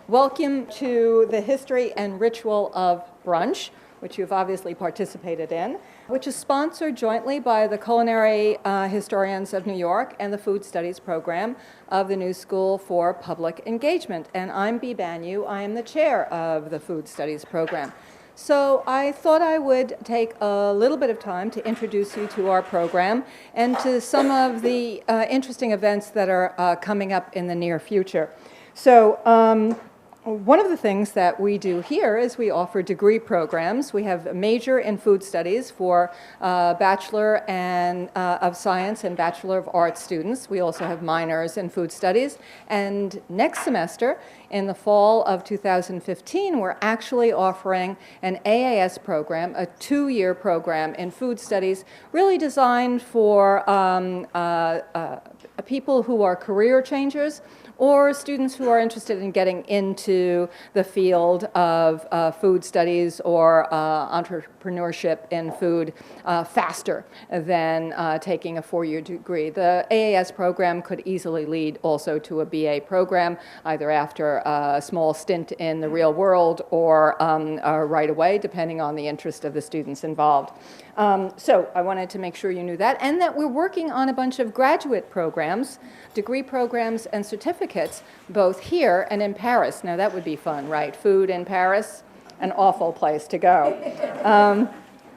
Welcome to the History and Ritual of Brunch, which you've obviously participated in, which is sponsored jointly by the Culinary Historians of New York and the Food Studies Program of the New School for Public Engagement. And I'm Bee Banyu. I am the chair of the Food Studies Program. So I thought I would take a little bit of time to introduce you to our program and to some of the interesting events that are coming up in the near future. So one of the things that we do here is we offer degree programs. We have a major in food studies for Bachelor of Science and Bachelor of Arts students. We also have minors in food studies. And next semester, in the fall of 2015, we're actually offering an AAS program, a 2-year program in food studies, really designed for people who are career changers or students who are interested in getting into the field of food studies or entrepreneurship in food faster than taking a 4-year degree. The AAS program could easily lead also to a BA program, either after a small stint in the real world or right away, depending on the interest of the students involved. So I wanted to make sure you knew that, and that we're working on a bunch of graduate programs, degree programs, and certificates, both here and in Paris. Now that would be fun, right? Food in Paris, an awful place to go.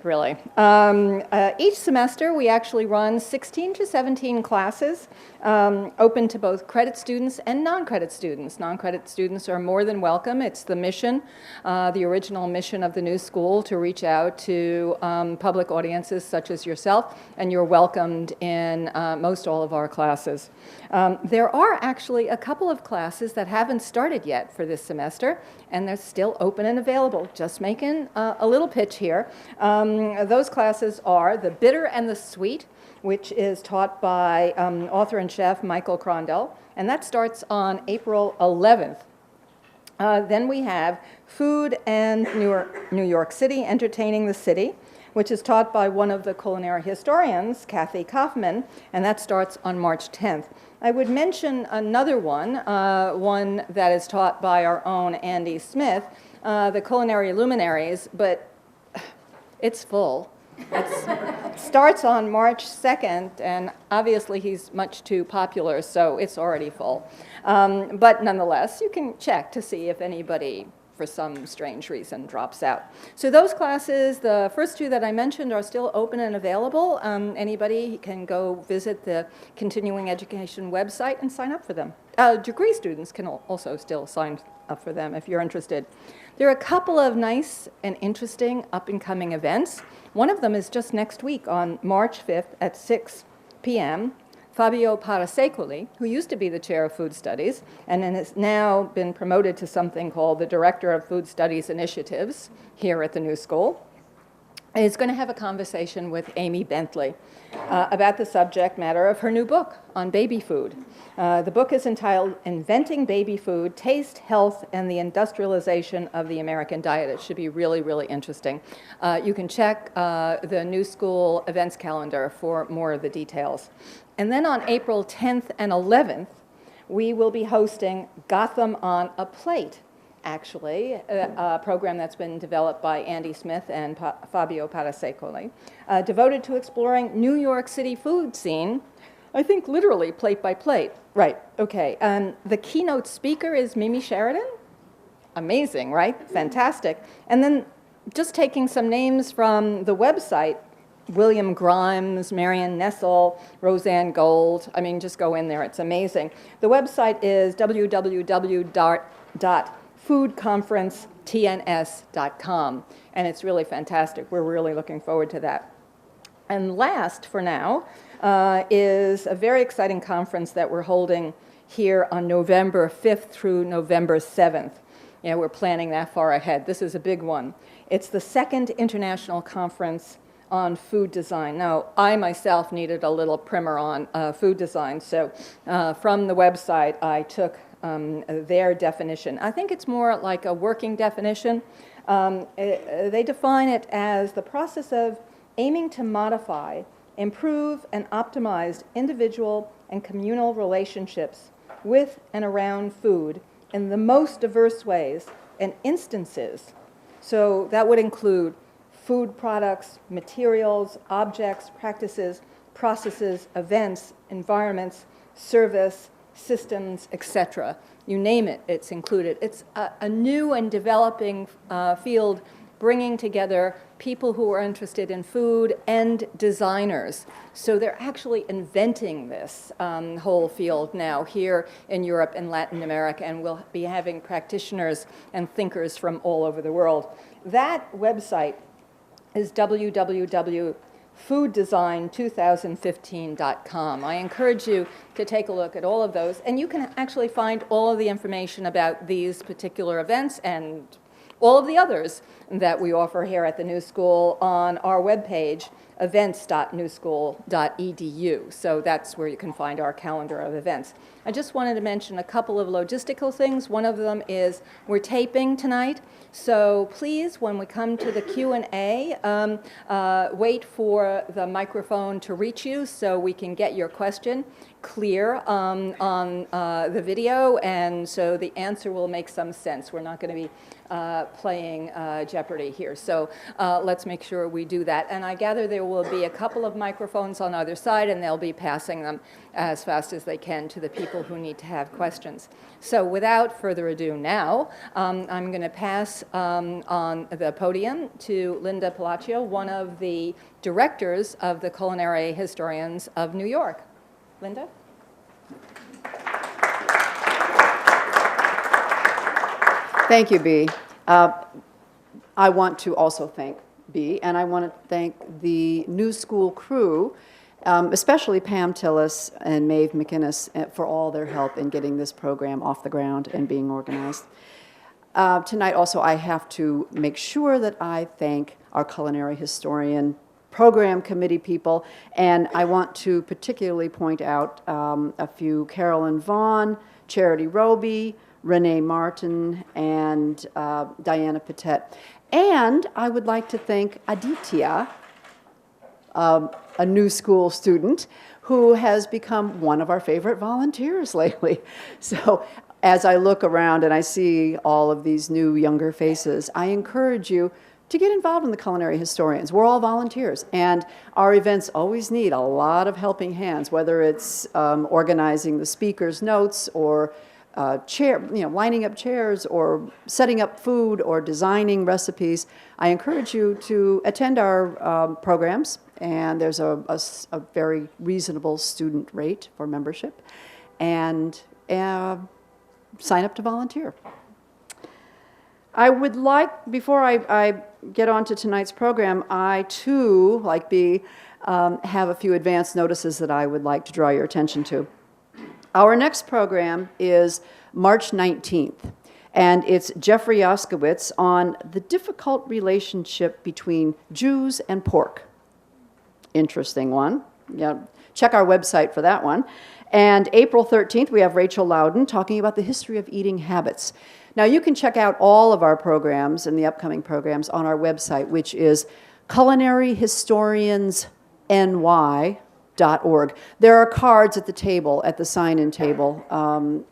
Really. Each semester, we actually run 16 to 17 classes open to both credit students and non-credit students. Non-credit students are more than welcome. It's the mission, the original mission of the new school, to reach out to public audiences such as yourself, and you're welcomed in most all of our classes. There are actually a couple of classes that haven't started yet for this semester, and they're still open and available. Just making a little pitch here. Those classes are The Bitter and the Sweet, which is taught by author and chef Michael Crondell, and that starts on April 11th. Then we have Food and New York City, Entertaining the City, which is taught by one of the culinary historians, Kathy Kaufman, and that starts on March 10th. I would mention another one, one that is taught by our own Andy Smith, the Culinary Luminaries, but it's full. It starts on March 2nd, and obviously he's much too popular, so it's already full. But nonetheless, you can check to see if anybody, for some strange reason, drops out. So those classes, the first two that I mentioned, are still open and available. Anybody can go visit the continuing education website and sign up for them. Degree students can also still sign up for them if you're interested. There are a couple of nice and interesting up-and-coming events. One of them is just next week on March 5th at 6 p.m. Fabio Parasecoli, who used to be the chair of food studies and has now been promoted to something called the director of food studies initiatives here at the New School, is going to have a conversation with Amy Bentley about the subject matter of her new book on baby food. The book is entitled Inventing Baby Food, Taste, Health, and the Industrialization of the American Diet. It should be really, really interesting. You can check the New School events calendar for more of the details. And then on April 10th and 11th, we will be hosting Gotham on a Plate, actually, a program that's been developed by Andy Smith and Fabio Parasecoli, devoted to exploring New York City food scene, I think literally plate by plate. Right, okay. The keynote speaker is Mimi Sheridan. Amazing, right? Fantastic. And then just taking some names from the website, William Grimes, Marion Nessel, Roseanne Gold. I mean, just go in there. It's amazing. The website is www.foodconferencetns.com, and it's really fantastic. We're really looking forward to that. And last, for now, is a very exciting conference that we're holding here on November 5th through November 7th. Yeah, we're planning that far ahead. This is a big one. It's the second international conference on food design. Now, I myself needed a little primer on food design, so from the website I took their definition. I think it's more like a working definition. They define it as the process of aiming to modify, improve, and optimize individual and communal relationships with and around food in the most diverse ways and instances. So that would include food products, materials, objects, practices, processes, events, environments, service, systems, etc. You name it, it's included. It's a new and developing field, bringing together people who are interested in food and designers. So they're actually inventing this whole field now here in Europe and Latin America, and we'll be having practitioners and thinkers from all over the world. That website is www.fooddesign2015.com. I encourage you to take a look at all of those, and you can actually find all of the information about these particular events and all of the others that we offer here at the New School on our webpage, events.newschool.edu. So that's where you can find our calendar of events. I just wanted to mention a couple of logistical things. One of them is we're taping tonight. So please, when we come to the Q&A, wait for the microphone to reach you so we can get your question clear on the video, and so the answer will make some sense. We're not going to be playing Jeopardy here. So let's make sure we do that. And I gather there will be a couple of microphones on either side, and they'll be passing them as fast as they can to the people who need to have questions. So without further ado now, I'm going to pass on the podium to Linda Palacio, one of the directors of the Culinary Historians of New York. Linda? Thank you, Bea. I want to also thank Bea, and I want to thank the New School crew, especially Pam Tillis and Maeve McInnes, for all their help in getting this program off the ground and being organized. Tonight also I have to make sure that I thank our culinary historian program committee people, and I want to particularly point out a few: Carolyn Vaughn, Charity Roby, Renee Martin, and Diana Patet. And I would like to thank Aditya, a New School student who has become one of our favorite volunteers lately. So as I look around and I see all of these new younger faces, I encourage you to get involved in the Culinary Historians. We're all volunteers, and our events always need a lot of helping hands, whether it's organizing the speaker's notes or lining up chairs or setting up food or designing recipes. I encourage you to attend our programs, and there's a very reasonable student rate for membership, and sign up to volunteer. I would like, before I get on to tonight's program, I too, like Bea, have a few advance notices that I would like to draw your attention to. Our next program is March 19th, and it's Jeffrey Yoskowitz on the difficult relationship between Jews and pork. Interesting one. Yeah, check our website for that one. And April 13th, we have Rachel Loudon talking about the history of eating habits. Now, you can check out all of our programs and the upcoming programs on our website, which is culinaryhistoriansny.org. There are cards at the table, at the sign-in table,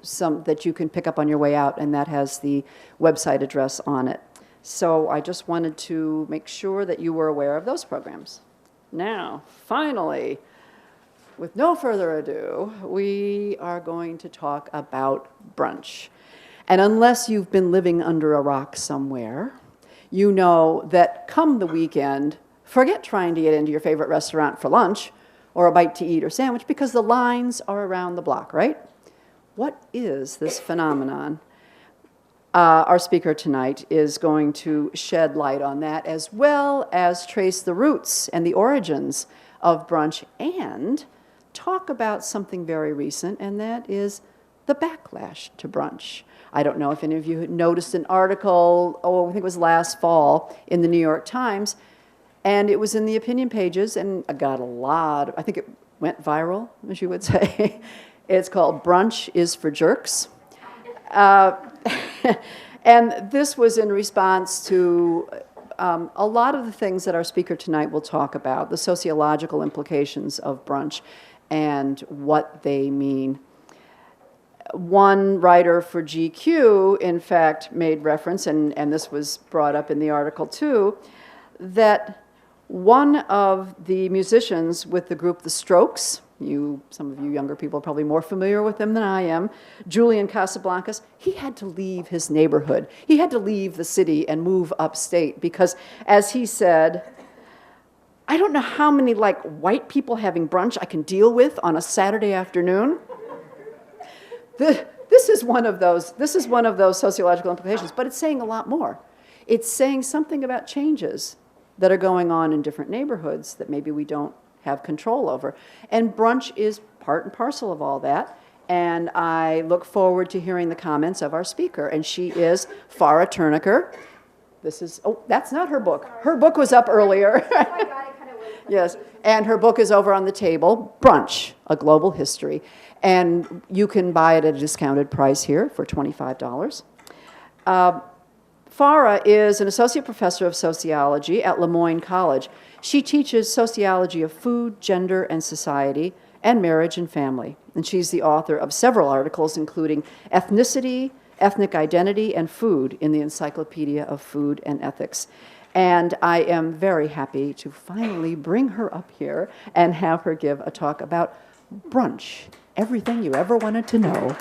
some that you can pick up on your way out, and that has the website address on it. So I just wanted to make sure that you were aware of those programs. Now, finally, with no further ado, we are going to talk about brunch. And unless you've been living under a rock somewhere, you know that come the weekend, forget trying to get into your favorite restaurant for lunch or a bite to eat or sandwich, because the lines are around the block, right? What is this phenomenon? Our speaker tonight is going to shed light on that, as well as trace the roots and the origins of brunch, and talk about something very recent, and that is the backlash to brunch. I don't know if any of you had noticed an article, I think it was last fall, in the New York Times, and it was in the opinion pages, and I got a lot I think it went viral, as you would say. It's called Brunch is for Jerks. And this was in response to a lot of the things that our speaker tonight will talk about, the sociological implications of brunch and what they mean. one writer for GQ, in fact, made reference, and this was brought up in the article too, that one of the musicians with the group The Strokes, some of you younger people are probably more familiar with them than I am, Julian Casablancas, he had to leave his neighborhood. He had to leave the city and move upstate because, as he said, I don't know how many white people having brunch I can deal with on a Saturday afternoon. This is one of those sociological implications, but it's saying a lot more. It's saying something about changes that are going on in different neighborhoods that maybe we don't have control over. And brunch is part and parcel of all that. And I look forward to hearing the comments of our speaker. And she is Farha Ternikar. That's not her book. Her book was up earlier. Yes, and her book is over on the table, Brunch, A Global History. And you can buy it at a discounted price here for $25. Farha is an associate professor of sociology at Moyne College. She teaches sociology of food, gender, and society, and marriage and family. And she's the author of several articles, including Ethnicity, Ethnic Identity, and Food in the Encyclopedia of Food and Ethics. And I am very happy to finally bring her up here and have her give a talk about brunch, everything you ever wanted to know.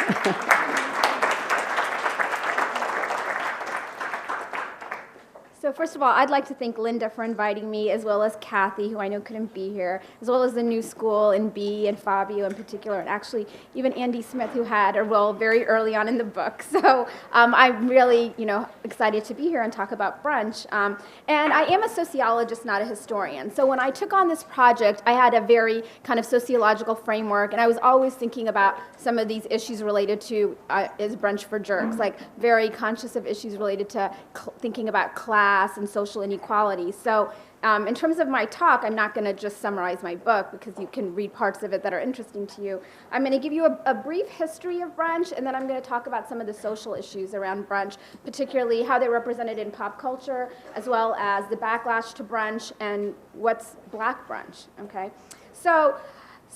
So first of all, I'd like to thank Linda for inviting me, as well as Kathy, who I know couldn't be here, as well as the New School and Bee and Fabio in particular, and actually even Andy Smith, who had a role very early on in the book. So I'm really, excited to be here and talk about brunch. And I am a sociologist, not a historian. So when I took on this project, I had a very kind of sociological framework, and I was always thinking about some of these issues related to is brunch for jerks, like very conscious of issues related to thinking about class and social inequality. So in terms of my talk, I'm not going to just summarize my book because you can read parts of it that are interesting to you. I'm going to give you a brief history of brunch, and then I'm going to talk about some of the social issues around brunch, particularly how they're represented in pop culture, as well as the backlash to brunch and what's Black brunch, okay? So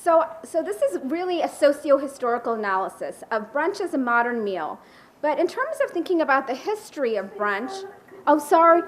this is really a socio-historical analysis of brunch as a modern meal. But in terms of thinking about the history of brunch, I'm sorry.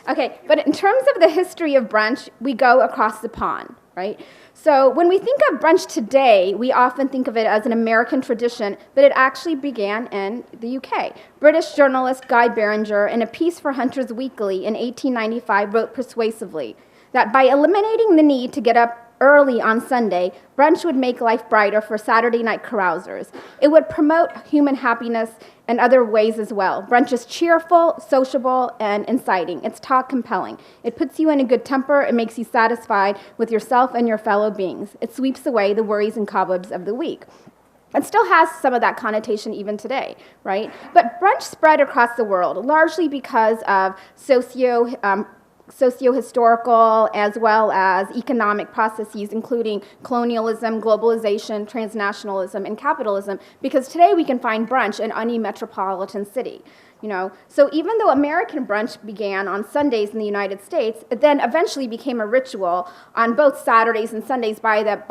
Okay, but in terms of the history of brunch, we go across the pond, right? So when we think of brunch today, we often think of it as an American tradition, but it actually began in the UK. British journalist Guy Barringer, in a piece for Hunter's Weekly in 1895, wrote persuasively that by eliminating the need to get up early on Sunday, brunch would make life brighter for Saturday night carousers. It would promote human happiness in other ways as well. Brunch is cheerful, sociable, and inciting. It's talk compelling. It puts you in a good temper. It makes you satisfied with yourself and your fellow beings. It sweeps away the worries and cobwebs of the week. It still has some of that connotation even today, right? But brunch spread across the world, largely because of socio-historical as well as economic processes, including colonialism, globalization, transnationalism, and capitalism, because today we can find brunch in any metropolitan city. So even though American brunch began on Sundays in the United States, it then eventually became a ritual on both Saturdays and Sundays by the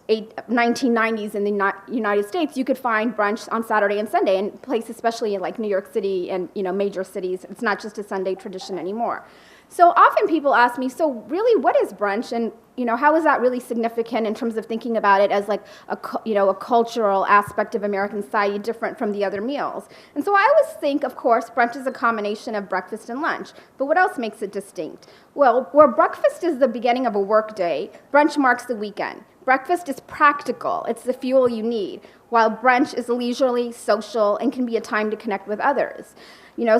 1990s in the United States. You could find brunch on Saturday and Sunday in places, especially in like New York City and major cities. It's not just a Sunday tradition anymore. So often people ask me, so really what is brunch, and how is that really significant in terms of thinking about it as like a cultural aspect of American society different from the other meals? And so I always think, of course, brunch is a combination of breakfast and lunch, but what else makes it distinct? Well, where breakfast is the beginning of a work day, brunch marks the weekend. Breakfast is practical, it's the fuel you need, while brunch is leisurely, social, and can be a time to connect with others.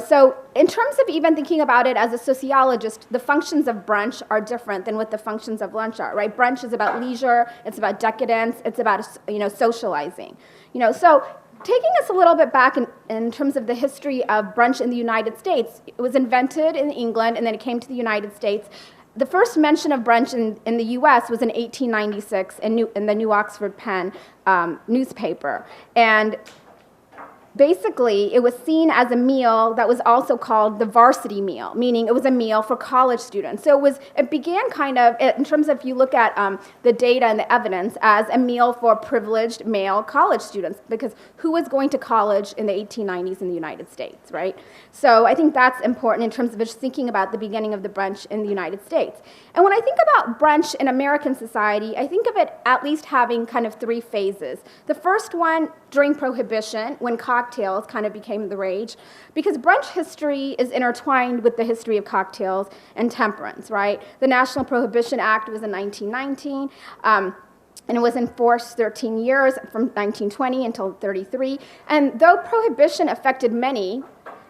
So in terms of even thinking about it as a sociologist, the functions of brunch are different than what the functions of lunch are, right? Brunch is about leisure, it's about decadence, it's about, socializing. So taking us a little bit back in terms of the history of brunch in the United States, it was invented in England and then it came to the United States. The first mention of brunch in the U.S. was in 1896 in the New Oxford Pen newspaper. And basically, it was seen as a meal that was also called the varsity meal, meaning it was a meal for college students. So it began kind of, in terms of, if you look at the data and the evidence, as a meal for privileged male college students, because who was going to college in the 1890s in the United States, right? So I think that's important in terms of just thinking about the beginning of the brunch in the United States. And when I think about brunch in American society, I think of it at least having kind of three phases. The first one, during Prohibition, when cocktails kind of became the rage, because brunch history is intertwined with the history of cocktails and temperance, right? The National Prohibition Act was in 1919, and it was in force 13 years, from 1920 until 33. And though Prohibition affected many,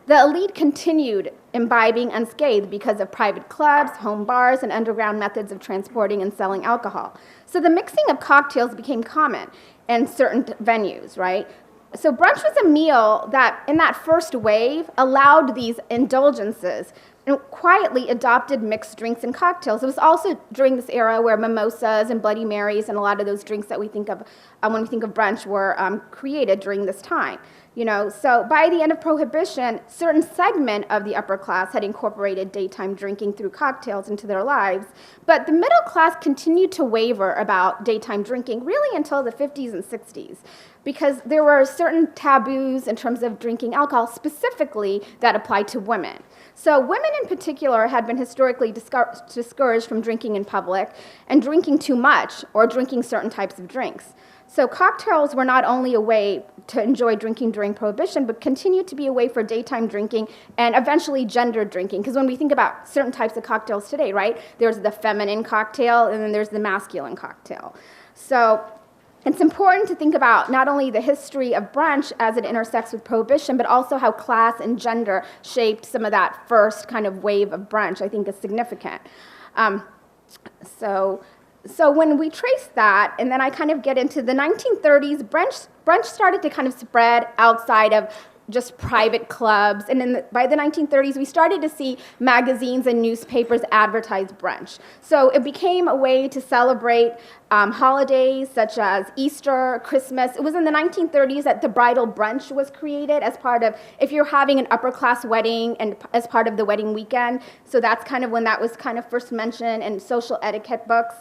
the elite continued imbibing unscathed because of private clubs, home bars, and underground methods of transporting and selling alcohol. So the mixing of cocktails became common in certain venues, right? So brunch was a meal that, in that first wave, allowed these indulgences and quietly adopted mixed drinks and cocktails. It was also during this era where mimosas and Bloody Marys and a lot of those drinks that we think of when we think of brunch were created during this time. So by the end of Prohibition, certain segment of the upper class had incorporated daytime drinking through cocktails into their lives, but the middle class continued to waver about daytime drinking really until the 50s and 60s, because there were certain taboos in terms of drinking alcohol specifically that applied to women. So women in particular had been historically discouraged from drinking in public and drinking too much or drinking certain types of drinks. So cocktails were not only a way to enjoy drinking during Prohibition, but continued to be a way for daytime drinking and eventually gendered drinking. Because when we think about certain types of cocktails today, right, there's the feminine cocktail and then there's the masculine cocktail. So it's important to think about not only the history of brunch as it intersects with Prohibition, but also how class and gender shaped some of that first kind of wave of brunch, I think is significant. So when we trace that, and then I kind of get into the 1930s, brunch started to kind of spread outside of just private clubs. And by the 1930s, we started to see magazines and newspapers advertise brunch. So it became a way to celebrate holidays such as Easter, Christmas. It was in the 1930s that the bridal brunch was created as part of, if you're having an upper class wedding and as part of the wedding weekend. So that's kind of when that was kind of first mentioned in social etiquette books.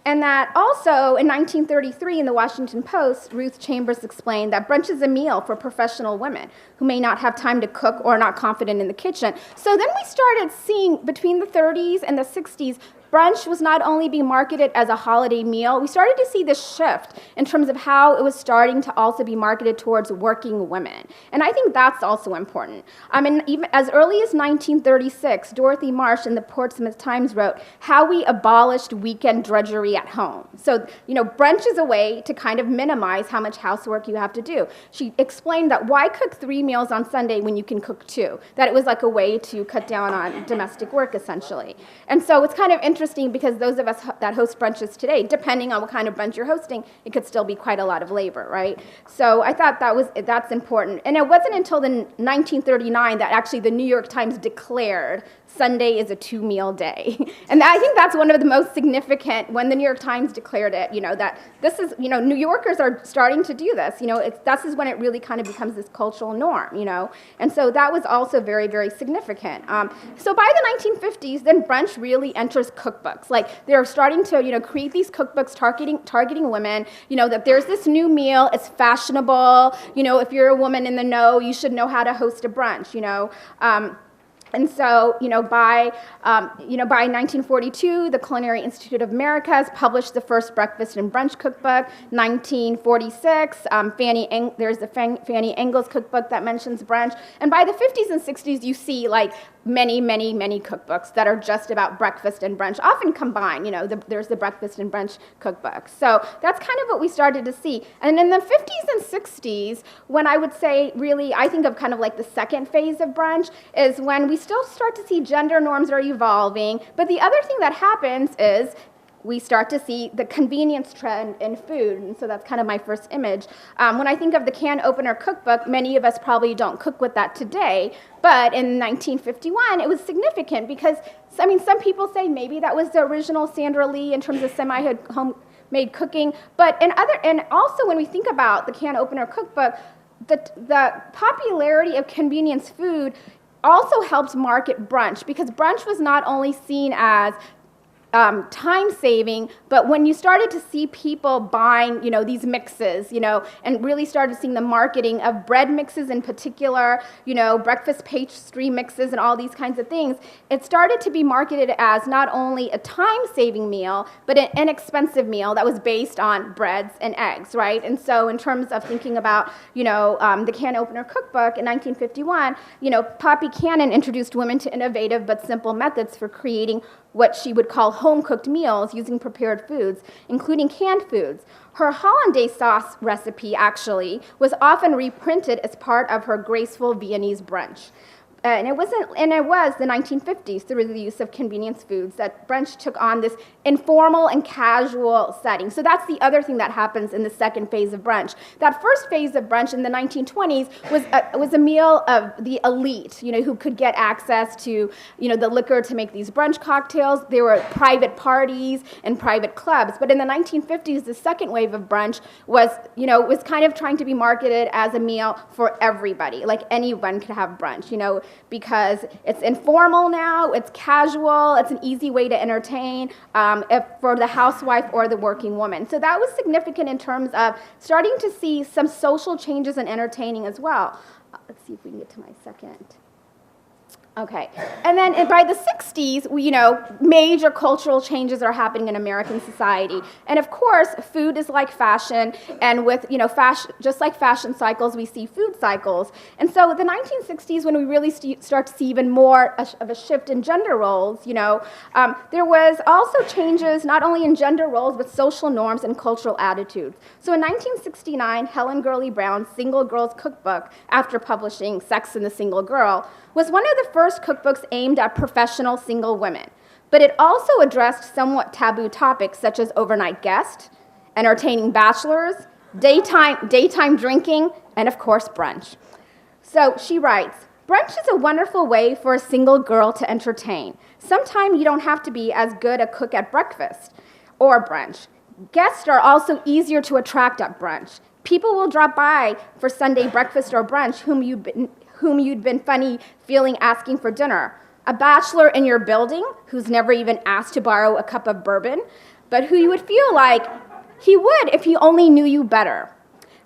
And that also, in 1933, in the Washington Post, Ruth Chambers explained that brunch is a meal for professional women who may not have time to cook or are not confident in the kitchen. So then we started seeing, between the 30s and the 60s, brunch was not only being marketed as a holiday meal, we started to see this shift in terms of how it was starting to also be marketed towards working women. And I think that's also important. Even as early as 1936, Dorothy Marsh in the Portsmouth Times wrote, "How we abolished weekend drudgery at home." So, brunch is a way to kind of minimize how much housework you have to do. She explained that why cook 3 meals on Sunday when you can cook 2? That it was like a way to cut down on domestic work, essentially. And so it's kind of interesting because those of us that host brunches today, depending on what kind of brunch you're hosting, it could still be quite a lot of labor, right? So I thought that's important. And it wasn't until 1939 that actually the New York Times declared Sunday is a 2-meal day. And I think that's one of the most significant, when the New York Times declared it, that this is, New Yorkers are starting to do this. This is when it really kind of becomes this cultural norm, And so that was also very, very significant. So by the 1950s, then brunch really enters cookbooks. Like they're starting to, create these cookbooks targeting women, that there's this new meal, it's fashionable, if you're a woman in the know, you should know how to host a brunch, And so, by 1942, the Culinary Institute of America has published the first breakfast and brunch cookbook. 1946, there's the Fanny Engel's cookbook that mentions brunch. And by the 50s and 60s, you see many, many, many cookbooks that are just about breakfast and brunch, often combined. There's the breakfast and brunch cookbook. So that's kind of what we started to see. And in the 50s and 60s, when I would say really, I think of kind of like the second phase of brunch, is when we still start to see gender norms are evolving. But the other thing that happens is we start to see the convenience trend in food. And so that's kind of my first image. When I think of the can opener cookbook, many of us probably don't cook with that today. But in 1951, it was significant because, some people say maybe that was the original Sandra Lee in terms of homemade cooking. But and also when we think about the can opener cookbook, the popularity of convenience food also helped market brunch, because brunch was not only seen as time saving, but when you started to see people buying, these mixes, and really started seeing the marketing of bread mixes in particular, breakfast pastry mixes and all these kinds of things, it started to be marketed as not only a time saving meal, but an inexpensive meal that was based on breads and eggs, right? And so in terms of thinking about, the Can Opener Cookbook in 1951, Poppy Cannon introduced women to innovative but simple methods for creating what she would call home-cooked meals using prepared foods, including canned foods. Her hollandaise sauce recipe, actually, was often reprinted as part of her graceful Viennese brunch. And it was the 1950s, through the use of convenience foods, that brunch took on this informal and casual setting. So that's the other thing that happens in the second phase of brunch. That first phase of brunch in the 1920s was a meal of the elite, who could get access to, the liquor to make these brunch cocktails. There were private parties and private clubs. But in the 1950s, the second wave of brunch was kind of trying to be marketed as a meal for everybody, like anyone could have brunch, because it's informal now, it's casual, it's an easy way to entertain for the housewife or the working woman. So that was significant in terms of starting to see some social changes in entertaining as well. Let's see if we can get to my second. Okay, and then by the 60s, major cultural changes are happening in American society. And of course, food is like fashion, and with, fashion, just like fashion cycles, we see food cycles. And so the 1960s, when we really start to see even more of a shift in gender roles, there was also changes not only in gender roles, but social norms and cultural attitudes. So in 1969, Helen Gurley Brown's Single Girl's Cookbook, after publishing Sex and the Single Girl, was one of the first cookbooks aimed at professional single women. But it also addressed somewhat taboo topics such as overnight guests, entertaining bachelors, daytime drinking, and of course, brunch. So she writes, "Brunch is a wonderful way for a single girl to entertain. Sometimes you don't have to be as good a cook at breakfast or brunch. Guests are also easier to attract at brunch. People will drop by for Sunday breakfast or brunch whom you'd been funny feeling asking for dinner. A bachelor in your building who's never even asked to borrow a cup of bourbon, but who you would feel like he would if he only knew you better.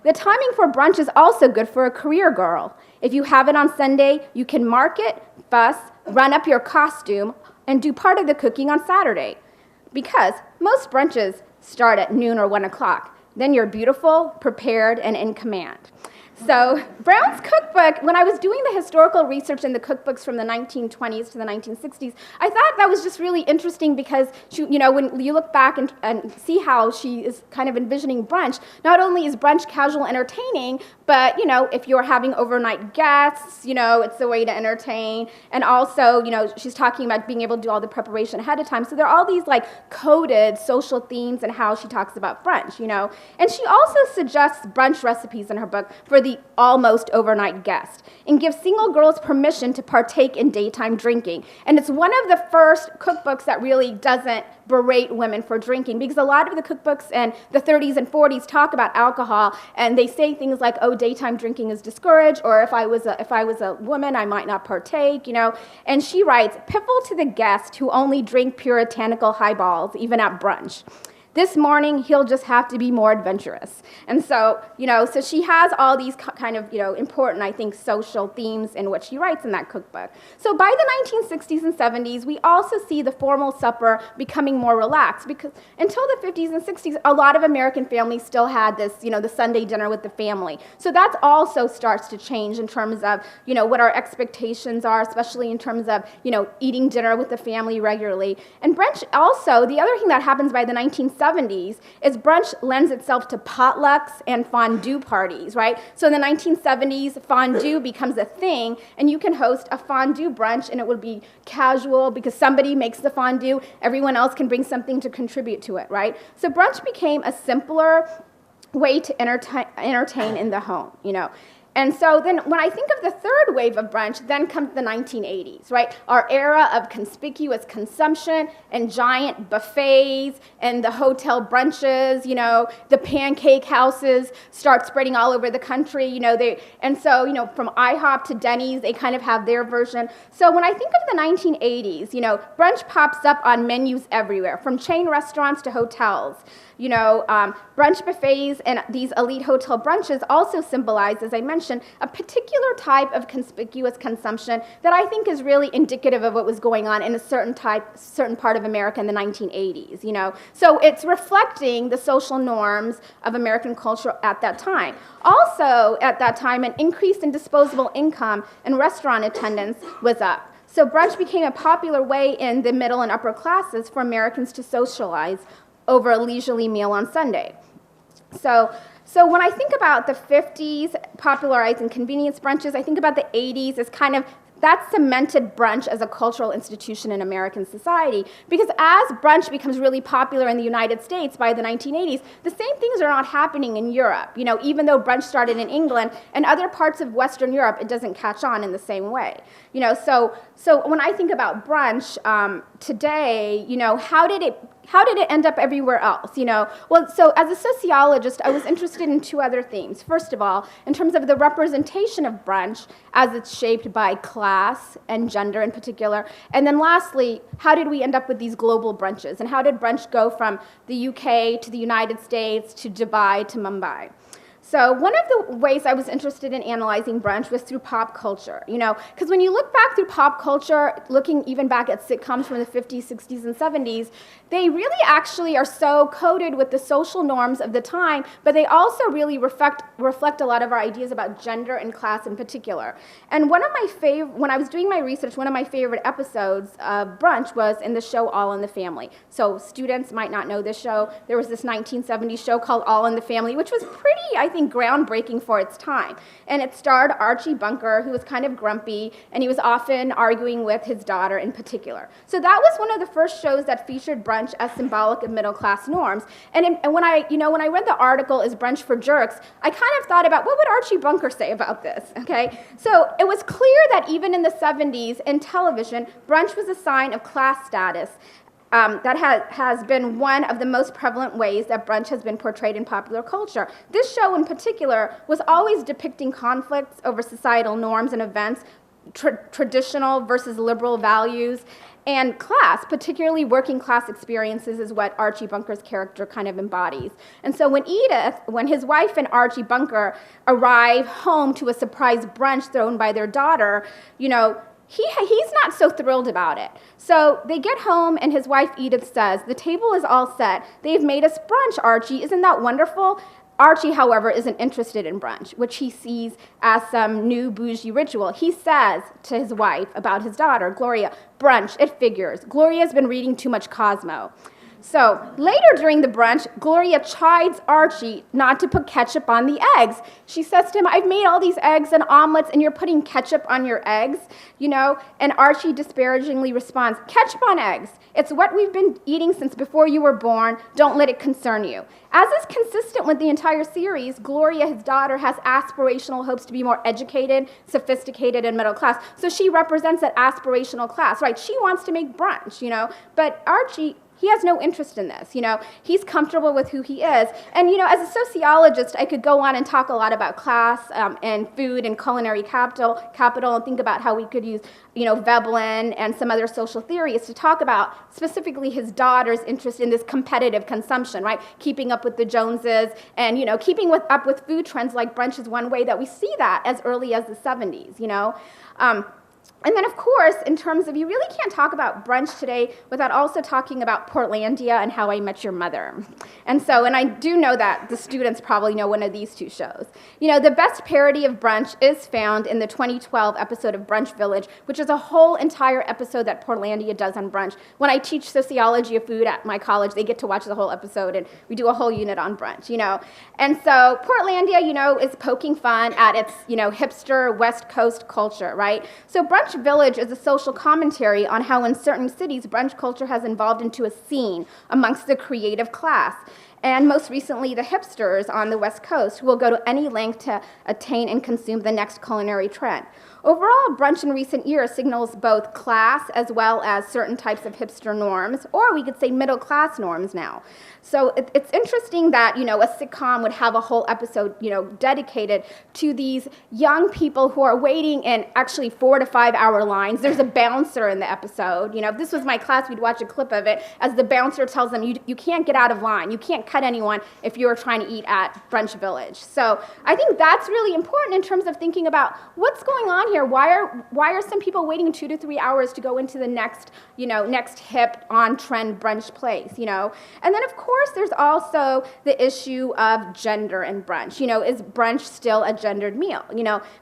The timing for brunch is also good for a career girl. If you have it on Sunday, you can market, fuss, run up your costume, and do part of the cooking on Saturday. Because most brunches start at noon or 1 o'clock. Then you're beautiful, prepared, and in command." So Brown's cookbook, when I was doing the historical research in the cookbooks from the 1920s to the 1960s, I thought that was just really interesting because, when you look back and see how she is kind of envisioning brunch, not only is brunch casual entertaining, but, if you're having overnight guests, it's a way to entertain. And also, she's talking about being able to do all the preparation ahead of time. So there are all these, coded social themes and how she talks about brunch, And she also suggests brunch recipes in her book for the almost overnight guest, and gives single girls permission to partake in daytime drinking. And it's one of the first cookbooks that really doesn't berate women for drinking, because a lot of the cookbooks in the 30s and 40s talk about alcohol, and they say things like, "Oh, daytime drinking is discouraged," or if I was a woman, I might not partake, And she writes, "Piffle to the guest who only drink puritanical highballs, even at brunch. This morning, he'll just have to be more adventurous." And so, so she has all these kind of, important, I think, social themes in what she writes in that cookbook. So by the 1960s and 70s, we also see the formal supper becoming more relaxed, because until the 50s and 60s, a lot of American families still had this, the Sunday dinner with the family. So that also starts to change in terms of, what our expectations are, especially in terms of, eating dinner with the family regularly. And brunch also, the other thing that happens by the 1970s is brunch lends itself to potlucks and fondue parties, right? So in the 1970s, fondue becomes a thing, and you can host a fondue brunch, and it would be casual because somebody makes the fondue, everyone else can bring something to contribute to it, right? So brunch became a simpler way to entertain in the home, And so then when I think of the third wave of brunch, then comes the 1980s, right? Our era of conspicuous consumption and giant buffets and the hotel brunches, you know, the pancake houses start spreading all over the country, you know, and so, you know, from IHOP to Denny's, they kind of have their version. So when I think of the 1980s, you know, brunch pops up on menus everywhere, from chain restaurants to hotels. You know, brunch buffets and these elite hotel brunches also symbolize, as I mentioned, a particular type of conspicuous consumption that I think is really indicative of what was going on in a certain part of America in the 1980s, you know. So it's reflecting the social norms of American culture at that time. Also, at that time, an increase in disposable income and restaurant attendance was up. So brunch became a popular way in the middle and upper classes for Americans to socialize over a leisurely meal on Sunday. So when I think about the 50s popularizing convenience brunches, I think about the 80s as kind of, that cemented brunch as a cultural institution in American society. Because as brunch becomes really popular in the United States by the 1980s, the same things are not happening in Europe. You know, even though brunch started in England and other parts of Western Europe, it doesn't catch on in the same way. You know, so when I think about brunch today, you know, how did it end up everywhere else, you know? Well, so as a sociologist, I was interested in two other themes. First of all, in terms of the representation of brunch as it's shaped by class and gender in particular. And then lastly, how did we end up with these global brunches? And how did brunch go from the UK to the United States to Dubai to Mumbai? So one of the ways I was interested in analyzing brunch was through pop culture, you know, because when you look back through pop culture, looking even back at sitcoms from the 50s, 60s, and 70s, they really actually are so coded with the social norms of the time, but they also really reflect a lot of our ideas about gender and class in particular. And when I was doing my research, one of my favorite episodes of brunch was in the show All in the Family. So students might not know this show. There was this 1970s show called All in the Family, which was pretty, I think, groundbreaking for its time. And it starred Archie Bunker, who was kind of grumpy, and he was often arguing with his daughter in particular. So that was one of the first shows that featured brunch as symbolic of middle-class norms. And when I read the article, Is Brunch for Jerks?, I kind of thought about, what would Archie Bunker say about this, okay? So it was clear that even in the 70s, in television, brunch was a sign of class status. That has been one of the most prevalent ways that brunch has been portrayed in popular culture. This show in particular was always depicting conflicts over societal norms and events, traditional versus liberal values, and class, particularly working class experiences, is what Archie Bunker's character kind of embodies. And so when his wife and Archie Bunker arrive home to a surprise brunch thrown by their daughter, you know, he's not so thrilled about it. So they get home, and his wife Edith says, "The table is all set. They've made us brunch, Archie. Isn't that wonderful?" Archie, however, isn't interested in brunch, which he sees as some new bougie ritual. He says to his wife about his daughter, Gloria, "Brunch, it figures. Gloria's been reading too much Cosmo." So later during the brunch, Gloria chides Archie not to put ketchup on the eggs. She says to him, "I've made all these eggs and omelets, and you're putting ketchup on your eggs," you know? And Archie disparagingly responds, "Ketchup on eggs. It's what we've been eating since before you were born. Don't let it concern you." As is consistent with the entire series, Gloria, his daughter, has aspirational hopes to be more educated, sophisticated, and middle class. So she represents that aspirational class, right? She wants to make brunch, you know? But Archie, he has no interest in this, you know. He's comfortable with who he is. And, you know, as a sociologist, I could go on and talk a lot about class and food and culinary capital and think about how we could use, you know, Veblen and some other social theorists to talk about specifically his daughter's interest in this competitive consumption, right? Keeping up with the Joneses and, you know, keeping up with food trends like brunch is one way that we see that as early as the 70s, you know. And then, of course, in terms of, you really can't talk about brunch today without also talking about Portlandia and How I Met Your Mother. And I do know that the students probably know one of these two shows. You know, the best parody of brunch is found in the 2012 episode of Brunch Village, which is a whole entire episode that Portlandia does on brunch. When I teach Sociology of Food at my college, they get to watch the whole episode, and we do a whole unit on brunch, you know. And so Portlandia, you know, is poking fun at its, you know, hipster West Coast culture, right? So Brunch Village is a social commentary on how in certain cities brunch culture has evolved into a scene amongst the creative class. and most recently the hipsters on the West Coast who will go to any length to attain and consume the next culinary trend. Overall, brunch in recent years signals both class as well as certain types of hipster norms, or we could say middle class norms now. So it's interesting that, a sitcom would have a whole episode, dedicated to these young people who are waiting in actually 4 to 5 hour lines. There's a bouncer in the episode. If this was my class, we'd watch a clip of it as the bouncer tells them, you can't get out of line. You can't cut anyone if you're trying to eat at Brunch Village. So I think that's really important in terms of thinking about what's going on here. Why are some people waiting 2 to 3 hours to go into the next hip on-trend brunch place, And then, of course, there's also the issue of gender in brunch. Is brunch still a gendered meal?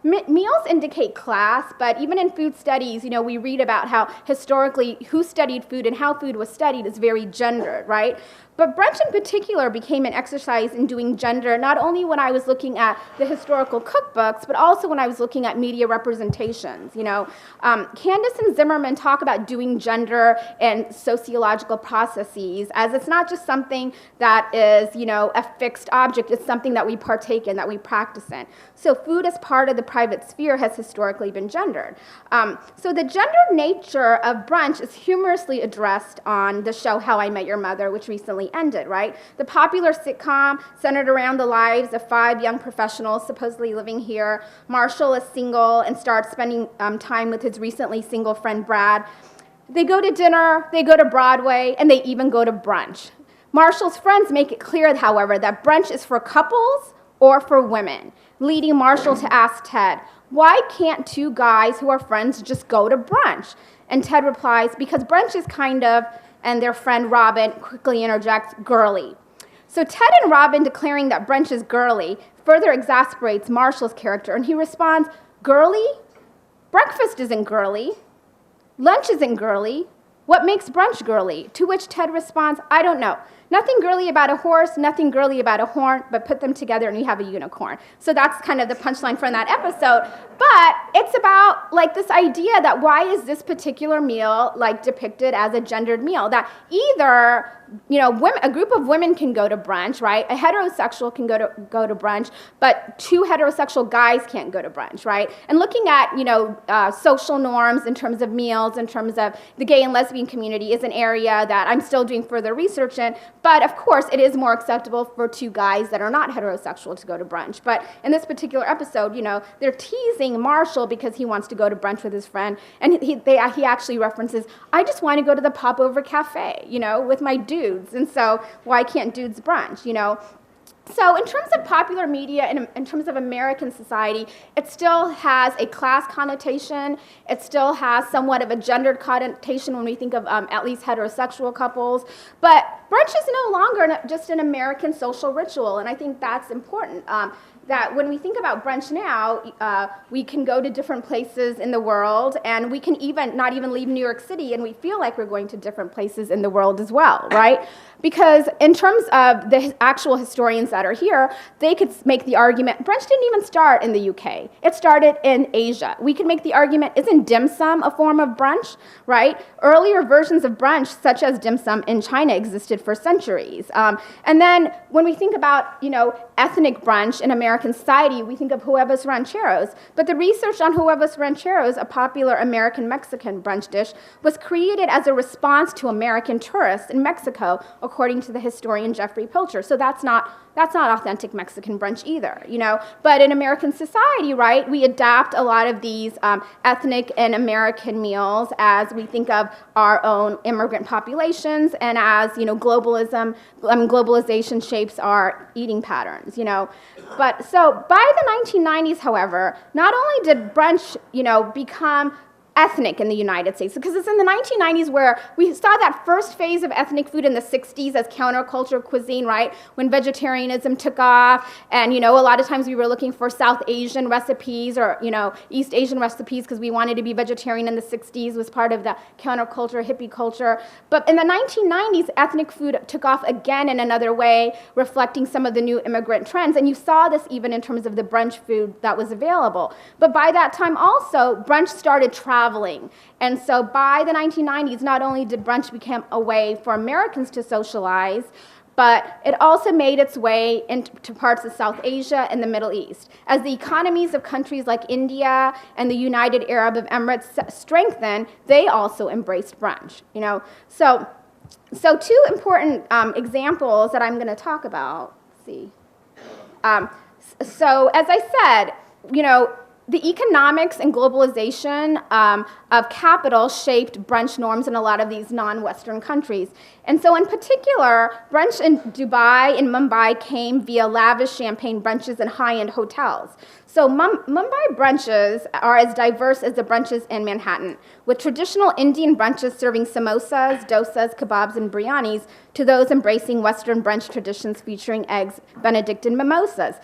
Meals indicate class, but even in food studies, we read about how historically who studied food and how food was studied is very gendered, right? But brunch in particular became an exercise in doing gender, not only when I was looking at the historical cookbooks, but also when I was looking at media representations. Candace and Zimmerman talk about doing gender and sociological processes as it's not just something that is, a fixed object, it's something that we partake in, that we practice in. So food as part of the private sphere has historically been gendered. So the gendered nature of brunch is humorously addressed on the show How I Met Your Mother, which recently ended, right? The popular sitcom centered around the lives of 5 young professionals supposedly living here. Marshall is single and starts spending time with his recently single friend Brad. They go to dinner, they go to Broadway, and they even go to brunch. Marshall's friends make it clear, however, that brunch is for couples or for women, leading Marshall to ask Ted, why can't 2 guys who are friends just go to brunch? And Ted replies, because brunch is kind of, and their friend Robin quickly interjects, girly. So Ted and Robin declaring that brunch is girly further exasperates Marshall's character, and he responds, girly? Breakfast isn't girly. Lunch isn't girly. What makes brunch girly? To which Ted responds, I don't know. Nothing girly about a horse, nothing girly about a horn, but put them together and you have a unicorn. So that's kind of the punchline from that episode. But it's about this idea that why is this particular meal depicted as a gendered meal? That either women, a group of women can go to brunch, right? A heterosexual can go to brunch, but 2 heterosexual guys can't go to brunch, right? And looking at social norms in terms of meals, in terms of the gay and lesbian community is an area that I'm still doing further research in. But of course, it is more acceptable for 2 guys that are not heterosexual to go to brunch. But in this particular episode, they're teasing Marshall because he wants to go to brunch with his friend, and he actually references, I just want to go to the Popover Cafe, with my dudes, and so why can't dudes brunch, So in terms of popular media and in terms of American society, it still has a class connotation. It still has somewhat of a gendered connotation when we think of at least heterosexual couples. But brunch is no longer just an American social ritual, and I think that's important. That when we think about brunch now, we can go to different places in the world, and we can not even leave New York City, and we feel like we're going to different places in the world as well, right? Because in terms of the actual historians that are here, they could make the argument, brunch didn't even start in the UK. It started in Asia. We could make the argument, isn't dim sum a form of brunch, right? Earlier versions of brunch, such as dim sum in China, existed for centuries. And then when we think about, ethnic brunch in American society, we think of huevos rancheros. But the research on huevos rancheros, a popular American Mexican brunch dish, was created as a response to American tourists in Mexico, according to the historian Jeffrey Pilcher. So that's not authentic Mexican brunch either, But in American society, right, we adapt a lot of these ethnic and American meals as we think of our own immigrant populations and as, globalization shapes our eating patterns, But so by the 1990s, however, not only did brunch, become ethnic in the United States, because it's in the 1990s where we saw that first phase of ethnic food in the 60s as counterculture cuisine, right? When vegetarianism took off, and a lot of times we were looking for South Asian recipes or East Asian recipes because we wanted to be vegetarian in the 60s, was part of the counterculture, hippie culture. But in the 1990s, ethnic food took off again in another way, reflecting some of the new immigrant trends, and you saw this even in terms of the brunch food that was available. But by that time also, brunch started traveling. And so by the 1990s, not only did brunch become a way for Americans to socialize, but it also made its way into parts of South Asia and the Middle East. As the economies of countries like India and the United Arab Emirates strengthened, they also embraced brunch. So two important examples that I'm going to talk about. Let's see. So as I said, the economics and globalization of capital shaped brunch norms in a lot of these non-Western countries. And so in particular, brunch in Dubai and Mumbai came via lavish champagne brunches and high-end hotels. So Mumbai brunches are as diverse as the brunches in Manhattan, with traditional Indian brunches serving samosas, dosas, kebabs, and biryanis to those embracing Western brunch traditions featuring eggs, Benedict, and mimosas.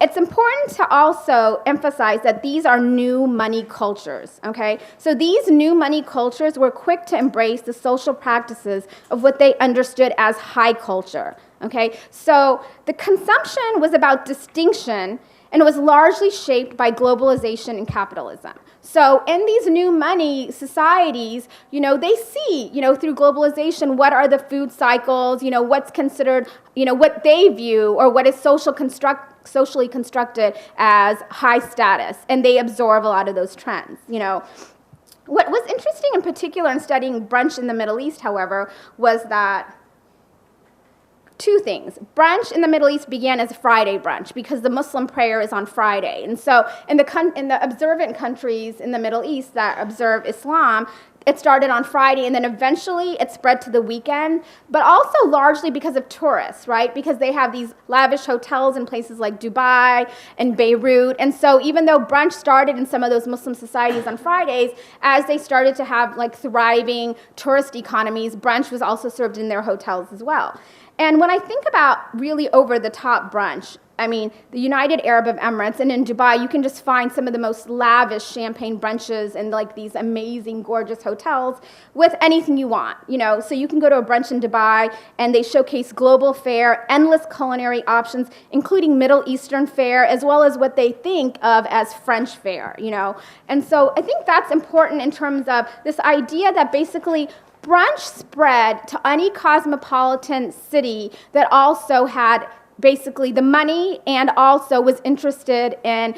It's important to also emphasize that these are new money cultures, okay? So these new money cultures were quick to embrace the social practices of what they understood as high culture, okay? So the consumption was about distinction, and it was largely shaped by globalization and capitalism. So in these new money societies, they see, through globalization, what are the food cycles, what's considered, what they view or what is socially constructed as high status, and they absorb a lot of those trends, What was interesting in particular in studying brunch in the Middle East, however, was that two things. Brunch in the Middle East began as a Friday brunch because the Muslim prayer is on Friday. And so in the observant countries in the Middle East that observe Islam, it started on Friday, and then eventually it spread to the weekend, but also largely because of tourists, right? Because they have these lavish hotels in places like Dubai and Beirut. And so even though brunch started in some of those Muslim societies on Fridays, as they started to have thriving tourist economies, brunch was also served in their hotels as well. And when I think about really over-the-top brunch, the United Arab Emirates and in Dubai, you can just find some of the most lavish champagne brunches and these amazing, gorgeous hotels with anything you want, So you can go to a brunch in Dubai and they showcase global fare, endless culinary options, including Middle Eastern fare, as well as what they think of as French fare, And so I think that's important in terms of this idea that basically brunch spread to any cosmopolitan city that also had basically the money and also was interested in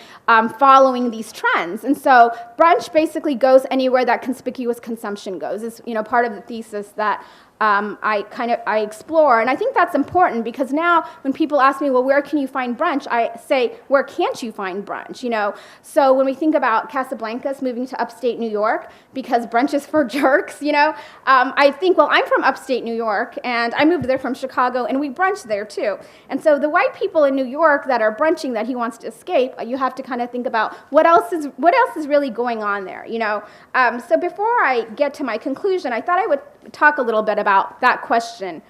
following these trends. And so brunch basically goes anywhere that conspicuous consumption goes. It's part of the thesis that I explore. And I think that's important because now when people ask me, well, where can you find brunch? I say, where can't you find brunch? So when we think about Casablancas moving to upstate New York because brunch is for jerks, I think, well, I'm from upstate New York and I moved there from Chicago and we brunch there too. And so the white people in New York that are brunching that he wants to escape, you have to kind of think about what else is really going on there, So before I get to my conclusion, I thought I would talk a little bit about that question.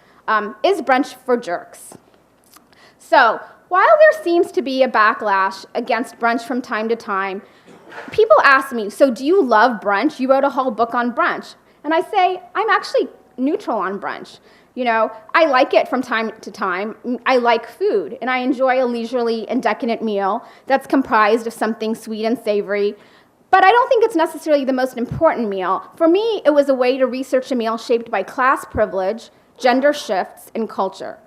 Is brunch for jerks? So while there seems to be a backlash against brunch from time to time, people ask me, so do you love brunch? You wrote a whole book on brunch. And I say, I'm actually neutral on brunch. I like it from time to time. I like food, and I enjoy a leisurely and decadent meal that's comprised of something sweet and savory. But I don't think it's necessarily the most important meal. For me, it was a way to research a meal shaped by class privilege, gender shifts, and culture.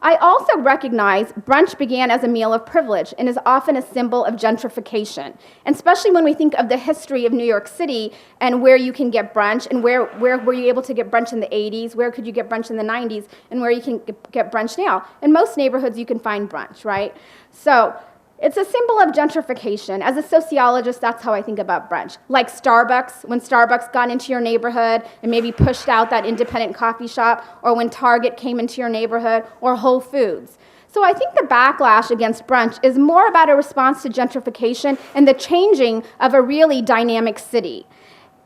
I also recognize brunch began as a meal of privilege and is often a symbol of gentrification, and especially when we think of the history of New York City and where you can get brunch and where were you able to get brunch in the 80s, where could you get brunch in the 90s, and where you can get brunch now. In most neighborhoods, you can find brunch, right? So it's a symbol of gentrification. As a sociologist, that's how I think about brunch. Like Starbucks, when Starbucks got into your neighborhood and maybe pushed out that independent coffee shop, or when Target came into your neighborhood, or Whole Foods. So I think the backlash against brunch is more about a response to gentrification and the changing of a really dynamic city.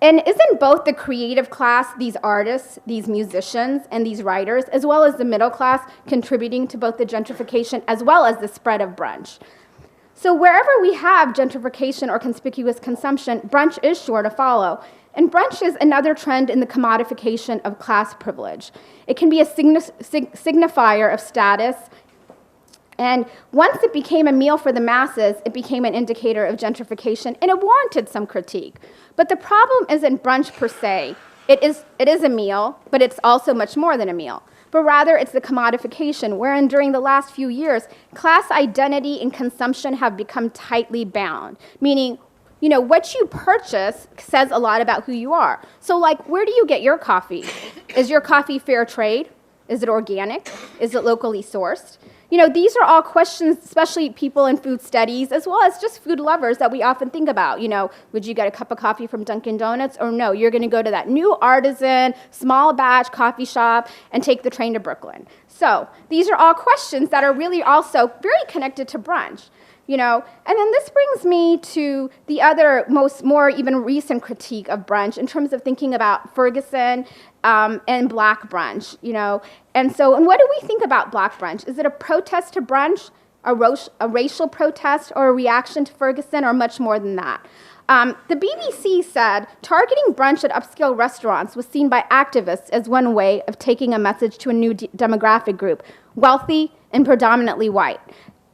And isn't both the creative class, these artists, these musicians, and these writers, as well as the middle class, contributing to both the gentrification as well as the spread of brunch? So wherever we have gentrification or conspicuous consumption, brunch is sure to follow. And brunch is another trend in the commodification of class privilege. It can be a signifier of status. And once it became a meal for the masses, it became an indicator of gentrification, and it warranted some critique. But the problem isn't brunch per se. It is a meal, but it's also much more than a meal. but rather it's the commodification, wherein during the last few years, class identity and consumption have become tightly bound, meaning what you purchase says a lot about who you are. So like, where do you get your coffee? Is your coffee fair trade? Is it organic? Is it locally sourced? These are all questions, especially people in food studies, as well as just food lovers that we often think about. Would you get a cup of coffee from Dunkin' Donuts? Or no, you're going to go to that new artisan, small batch coffee shop and take the train to Brooklyn. So these are all questions that are really also very connected to brunch. And then this brings me to the other more even recent critique of brunch in terms of thinking about Ferguson and Black brunch, And what do we think about Black brunch? Is it a protest to brunch, a racial protest, or a reaction to Ferguson, or much more than that? The BBC said targeting brunch at upscale restaurants was seen by activists as one way of taking a message to a new demographic group, wealthy and predominantly white.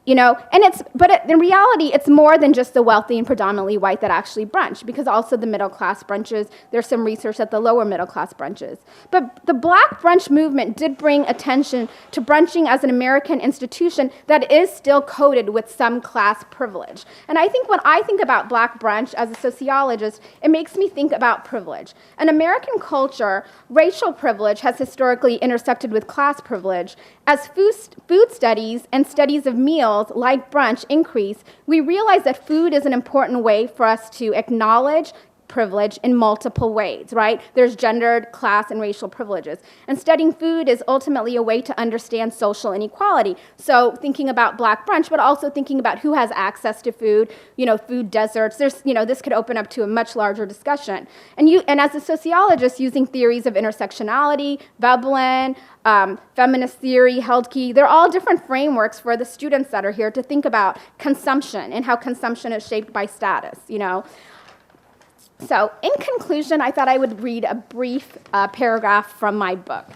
In reality, it's more than just the wealthy and predominantly white that actually brunch, because also the middle class brunches. There's some research at the lower middle class brunches. But the Black brunch movement did bring attention to brunching as an American institution that is still coded with some class privilege. And I think when I think about Black brunch as a sociologist, it makes me think about privilege. In American culture, racial privilege has historically intersected with class privilege. As food studies and studies of meals like brunch increase, we realize that food is an important way for us to acknowledge privilege in multiple ways, right? There's gendered, class, and racial privileges. And studying food is ultimately a way to understand social inequality. So thinking about Black brunch, but also thinking about who has access to food, food deserts. This could open up to a much larger discussion. And as a sociologist, using theories of intersectionality, Veblen, feminist theory, Heldke, they're all different frameworks for the students that are here to think about consumption and how consumption is shaped by status, So in conclusion, I thought I would read a brief paragraph from my book.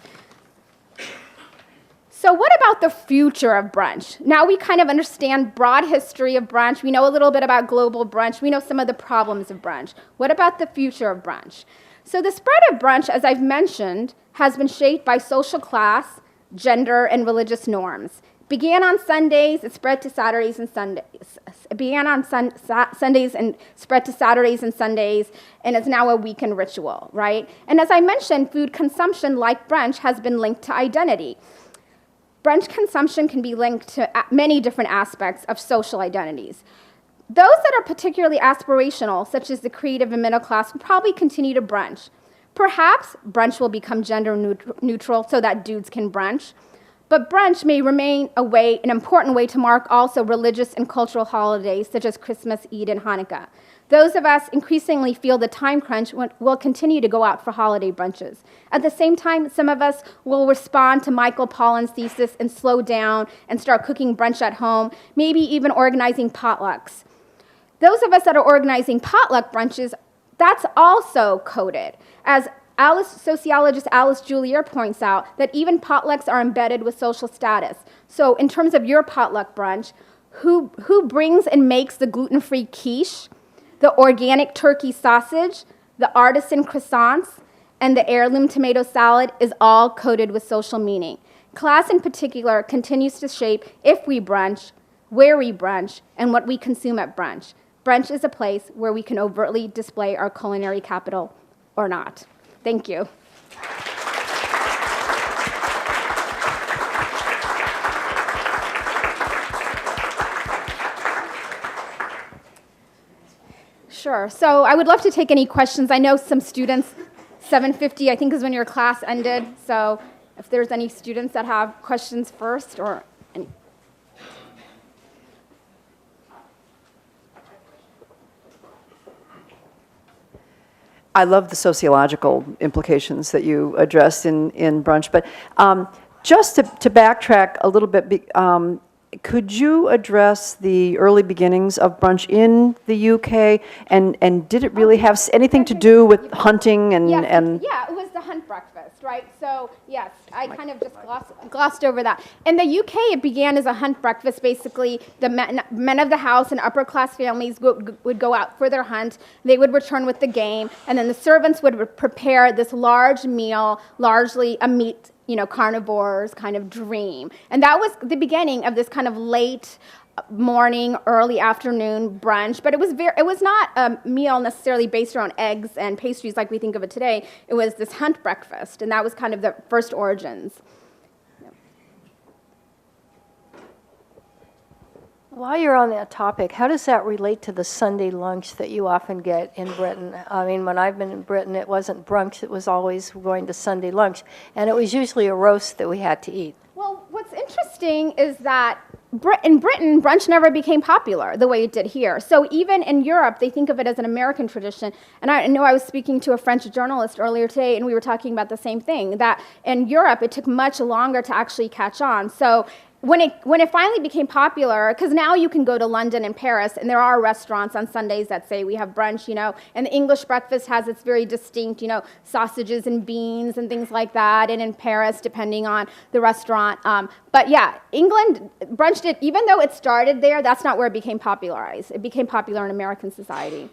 So what about the future of brunch? Now we kind of understand broad history of brunch. We know a little bit about global brunch. We know some of the problems of brunch. What about the future of brunch? So the spread of brunch, as I've mentioned, has been shaped by social class, gender, and religious norms. Began on Sundays, it spread to Saturdays and Sundays. It began on Sundays and spread to Saturdays and Sundays, and is now a weekend ritual, right? And as I mentioned, food consumption, like brunch, has been linked to identity. Brunch consumption can be linked to many different aspects of social identities. Those that are particularly aspirational, such as the creative and middle class, will probably continue to brunch. Perhaps brunch will become gender neutral so that dudes can brunch. But brunch may remain an important way to mark also religious and cultural holidays such as Christmas, Eid, and Hanukkah. Those of us increasingly feel the time crunch will continue to go out for holiday brunches. At the same time, some of us will respond to Michael Pollan's thesis and slow down and start cooking brunch at home, maybe even organizing potlucks. Those of us that are organizing potluck brunches, that's also coded. As sociologist Alice Julier points out, that even potlucks are embedded with social status. So in terms of your potluck brunch, who brings and makes the gluten-free quiche, the organic turkey sausage, the artisan croissants, and the heirloom tomato salad is all coded with social meaning. Class in particular continues to shape if we brunch, where we brunch, and what we consume at brunch. Brunch is a place where we can overtly display our culinary capital or not. Thank you. Sure. So I would love to take any questions. I know some students, 7:50, I think is when your class ended. So if there's any students that have questions first or any. I love the sociological implications that you addressed in brunch, but just to backtrack a little bit, could you address the early beginnings of brunch in the UK, and did it really have anything to do with hunting and? Yeah, it was the hunt breakfast, right? So yes, I kind of just glossed over that. In the UK, it began as a hunt breakfast. Basically, the men of the house and upper class families would go out for their hunt. They would return with the game, and then the servants would prepare this large meal, largely a meat carnivore's kind of dream. And that was the beginning of this kind of late morning, early afternoon brunch, but it was not a meal necessarily based around eggs and pastries like we think of it today. It was this hunt breakfast, and that was kind of the first origins. While you're on that topic, how does that relate to the Sunday lunch that you often get in Britain? I mean, when I've been in Britain, it wasn't brunch, it was always going to Sunday lunch, and it was usually a roast that we had to eat. Well, what's interesting is that in Britain, brunch never became popular the way it did here. So even in Europe, they think of it as an American tradition. And I know I was speaking to a French journalist earlier today, and we were talking about the same thing, that in Europe, it took much longer to actually catch on. So when it finally became popular, because now you can go to London and Paris, and there are restaurants on Sundays that say we have brunch, and the English breakfast has its very distinct, sausages and beans and things like that, and in Paris, depending on the restaurant. But yeah, England, brunch did, even though it started there, that's not where it became popularized. It became popular in American society.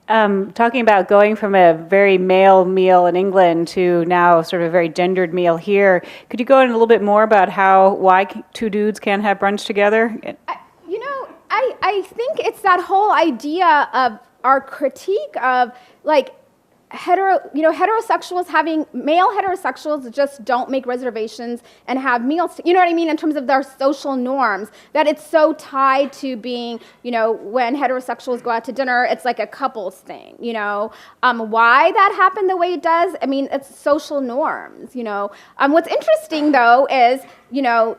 Talking about going from a very male meal in England to now sort of a very gendered meal here, could you go in a little bit more about why two dudes can't have brunch together? I think it's that whole idea of our critique of male heterosexuals just don't make reservations and have meals, you know what I mean, in terms of their social norms, that it's so tied to being, when heterosexuals go out to dinner, it's like a couples thing, why that happened the way it does, I mean, it's social norms, What's interesting, though, is,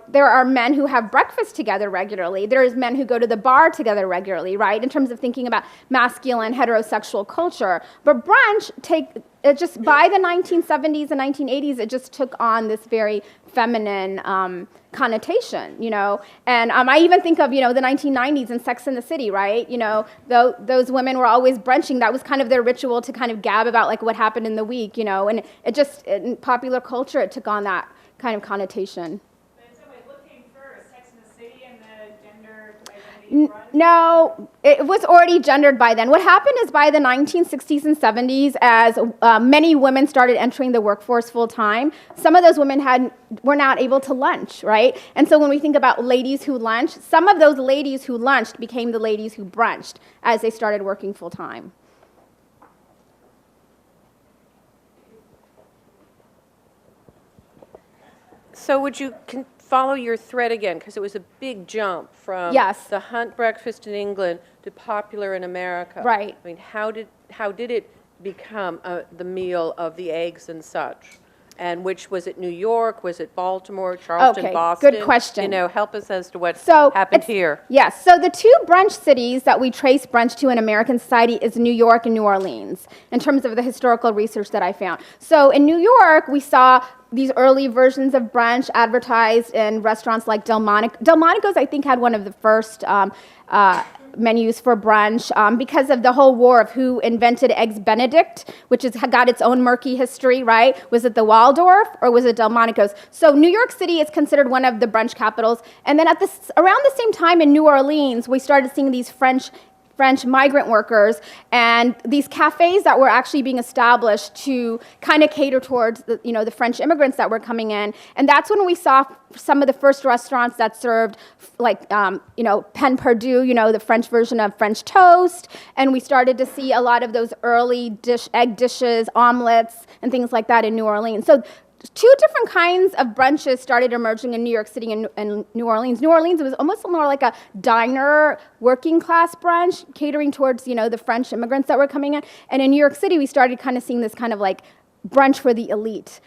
there are men who have breakfast together regularly. There's men who go to the bar together regularly, right, in terms of thinking about masculine heterosexual culture. But brunch, it just by the 1970s and 1980s, it just took on this very feminine connotation, And I even think of, the 1990s and Sex and the City, right? Those women were always brunching. That was kind of their ritual to kind of gab about like what happened in the week, And it just, in popular culture, it took on that kind of connotation. No, it was already gendered by then. What happened is by the 1960s and 70s, as many women started entering the workforce full time, some of those women were not able to lunch, right? And so when we think about ladies who lunch, some of those ladies who lunched became the ladies who brunched as they started working full time. So would you follow your thread again, because it was a big jump from the hunt breakfast in England to popular in America. Right. I mean, how did it become the meal of the eggs and such? And which was it? New York? Was it Baltimore? Charleston? Boston? Good question. Help us as to what happened here. Yes. So the two brunch cities that we trace brunch to in American society is New York and New Orleans, in terms of the historical research that I found. So in New York, we saw these early versions of brunch advertised in restaurants like Delmonico's, I think, had one of the first menus for brunch because of the whole war of who invented Eggs Benedict, which has got its own murky history, right? Was it the Waldorf or was it Delmonico's? So New York City is considered one of the brunch capitals. And then around the same time in New Orleans, we started seeing these French migrant workers and these cafes that were actually being established to kind of cater towards the French immigrants that were coming in. And that's when we saw some of the first restaurants that served pain perdu, the French version of French toast. And we started to see a lot of those early egg dishes, omelets, and things like that in New Orleans. So two different kinds of brunches started emerging in New York City and New Orleans. New Orleans, it was almost more like a diner, working class brunch, catering towards, the French immigrants that were coming in. And in New York City, we started kind of seeing this kind of like brunch for the elite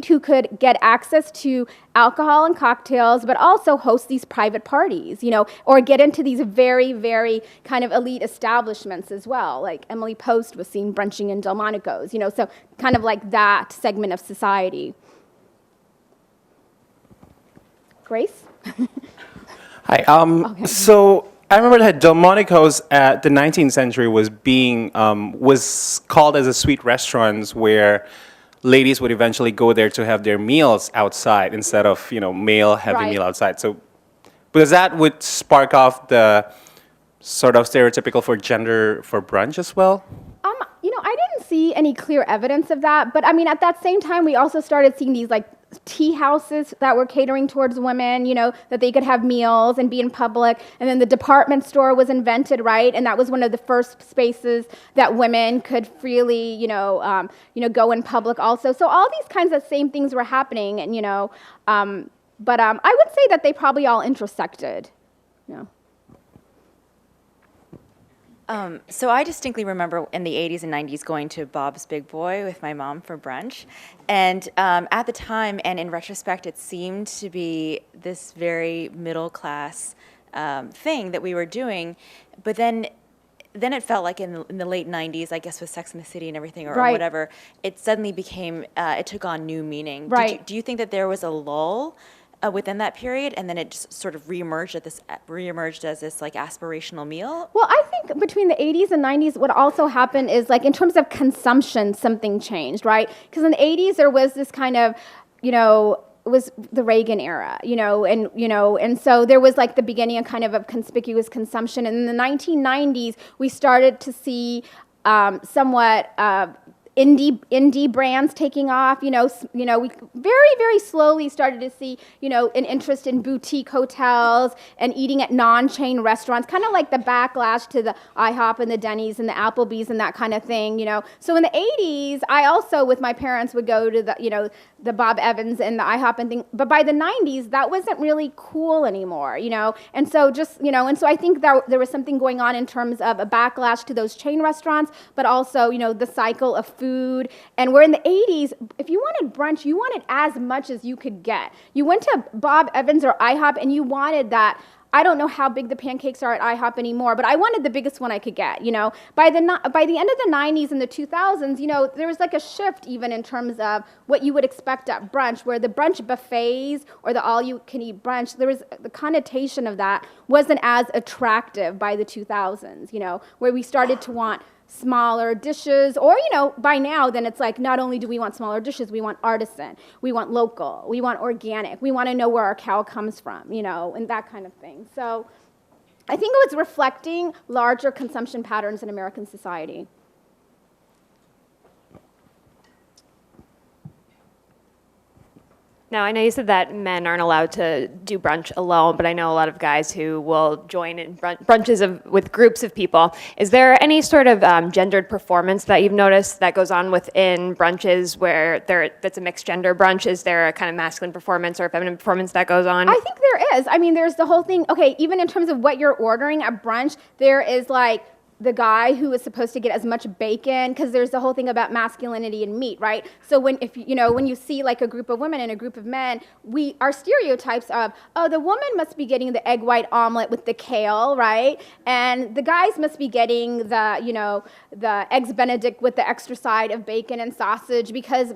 who could get access to alcohol and cocktails, but also host these private parties, or get into these very, very kind of elite establishments as well. Like Emily Post was seen brunching in Delmonico's, so kind of like that segment of society. Grace? Hi. Okay. So I remember that Delmonico's at the 19th century was was called as a suite restaurants where ladies would eventually go there to have their meals outside instead of male having meal outside. So because that would spark off the sort of stereotypical for gender for brunch as well. I didn't see any clear evidence of that. But I mean, at that same time, we also started seeing these like tea houses that were catering towards women, you know, that they could have meals and be in public. And then the department store was invented, right? And that was one of the first spaces that women could freely, go in public also. So all these kinds of same things were happening, and but I would say that they probably all intersected. Yeah. So I distinctly remember in the 80s and 90s going to Bob's Big Boy with my mom for brunch. And at the time, and in retrospect, it seemed to be this very middle class thing that we were doing. But then it felt like in the late 90s, I guess with Sex and the City and everything or whatever, it suddenly became, it took on new meaning. Right. Do you think that there was a lull within that period, and then it just sort of reemerged as this like aspirational meal? Well, I think between the 80s and 90s, what also happened is, like, in terms of consumption, something changed, right? Because in the 80s, there was this kind of, it was the Reagan era, and so there was like the beginning of kind of a conspicuous consumption. And in the 1990s, we started to see somewhat indie brands taking off. We very, very slowly started to see, an interest in boutique hotels and eating at non-chain restaurants, kind of like the backlash to the IHOP and the Denny's and the Applebee's and that kind of thing, So in the 80s, I also, with my parents, would go to the Bob Evans and the IHOP and thing. But by the 90s, that wasn't really cool anymore, And so and so I think that there was something going on in terms of a backlash to those chain restaurants, but also, the cycle of food. And where in the 80s, if you wanted brunch, you wanted as much as you could get. You went to Bob Evans or IHOP and you wanted that. I don't know how big the pancakes are at IHOP anymore, but I wanted the biggest one I could get, By the end of the 90s and the 2000s, there was like a shift even in terms of what you would expect at brunch, where the brunch buffets or the all-you-can-eat brunch, there was the connotation of that wasn't as attractive by the 2000s, where we started to want smaller dishes, or, by now, then it's like, not only do we want smaller dishes, we want artisan, we want local, we want organic, we want to know where our cow comes from, and that kind of thing. So I think it was reflecting larger consumption patterns in American society. Now, I know you said that men aren't allowed to do brunch alone, but I know a lot of guys who will join in brunches with groups of people. Is there any sort of gendered performance that you've noticed that goes on within brunches where that's a mixed gender brunch? Is there a kind of masculine performance or feminine performance that goes on? I think there is. I mean, there's the whole thing. Okay, even in terms of what you're ordering at brunch, there is like the guy who is supposed to get as much bacon, because there's the whole thing about masculinity and meat, right? So when you see like a group of women and a group of men, our stereotypes of, the woman must be getting the egg white omelet with the kale, right? And the guys must be getting the eggs Benedict with the extra side of bacon and sausage, because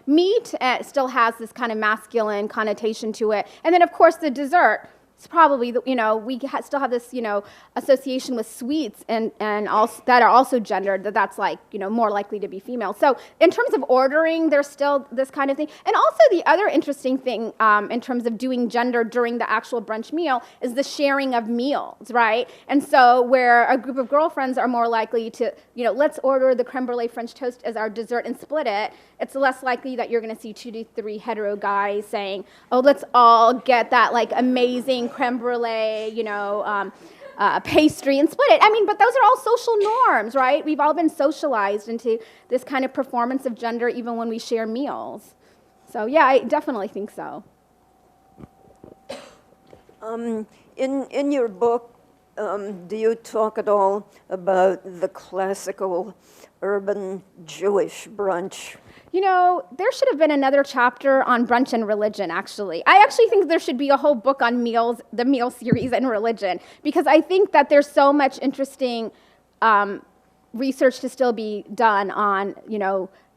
meat still has this kind of masculine connotation to it. And then of course the dessert. It's probably, we still have this, association with sweets and also, that are also gendered, that's like, more likely to be female. So in terms of ordering, there's still this kind of thing. And also the other interesting thing in terms of doing gender during the actual brunch meal is the sharing of meals, right? And so where a group of girlfriends are more likely to, let's order the creme brulee French toast as our dessert and split it, it's less likely that you're going to see 2 to 3 hetero guys saying, let's all get that like amazing creme brulee, pastry and split it. I mean, but those are all social norms, right? We've all been socialized into this kind of performance of gender even when we share meals. So yeah, I definitely think so. In your book, do you talk at all about the classical urban Jewish brunch? There should have been another chapter on brunch and religion, actually. I actually think there should be a whole book on meals, the meal series and religion, because I think that there's so much interesting research to still be done on,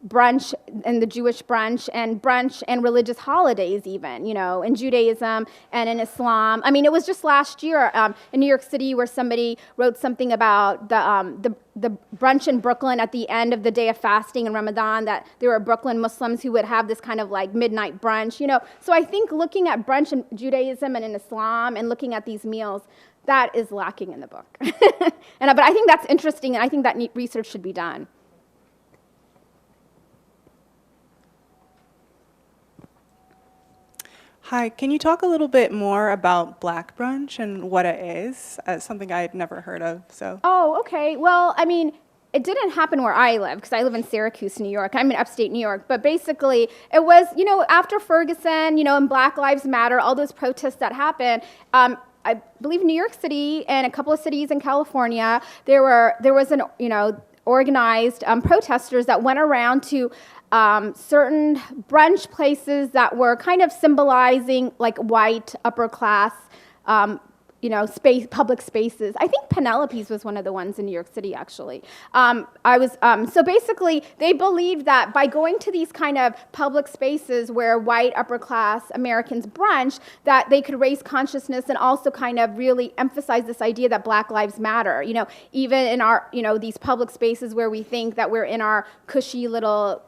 brunch and the Jewish brunch and religious holidays even, in Judaism and in Islam. I mean, it was just last year in New York City where somebody wrote something about the brunch in Brooklyn at the end of the day of fasting in Ramadan, that there were Brooklyn Muslims who would have this kind of like midnight brunch, So I think looking at brunch in Judaism and in Islam and looking at these meals, that is lacking in the book. But I think that's interesting, and I think that research should be done. Hi, can you talk a little bit more about Black brunch and what it is? Something I had never heard of, so. Oh, okay. Well, I mean, it didn't happen where I live because I live in Syracuse, New York. I'm in upstate New York. But basically, it was, after Ferguson, and Black Lives Matter, all those protests that happened, I believe New York City and a couple of cities in California, there was an, organized protesters that went around to certain brunch places that were kind of symbolizing like white upper class public spaces. I think Penelope's was one of the ones in New York City, actually. So basically, they believed that by going to these kind of public spaces where white upper class Americans brunch, that they could raise consciousness and also kind of really emphasize this idea that Black Lives Matter. Even in our, these public spaces where we think that we're in our cushy little,